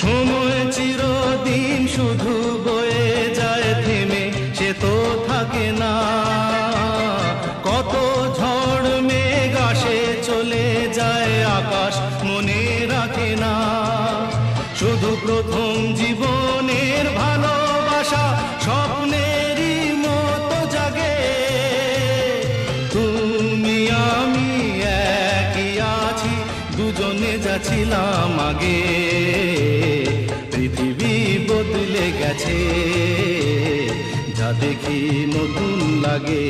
সময় চিরদিন শুধু বয়ে যায় থেমে, সে তো থাকে না। কত ঝড় মেঘ আসে চলে যায়, আকাশ মনে রাখে না। শুধু প্রথম জীবনের ভালোবাসা স্বপ্নেরই মতো জাগে। তুমি আমি একই আছি, দুজনে যাচ্ছিলাম আগে। পৃথিবী বদলে গেছে, যা দেখি নতুন লাগে।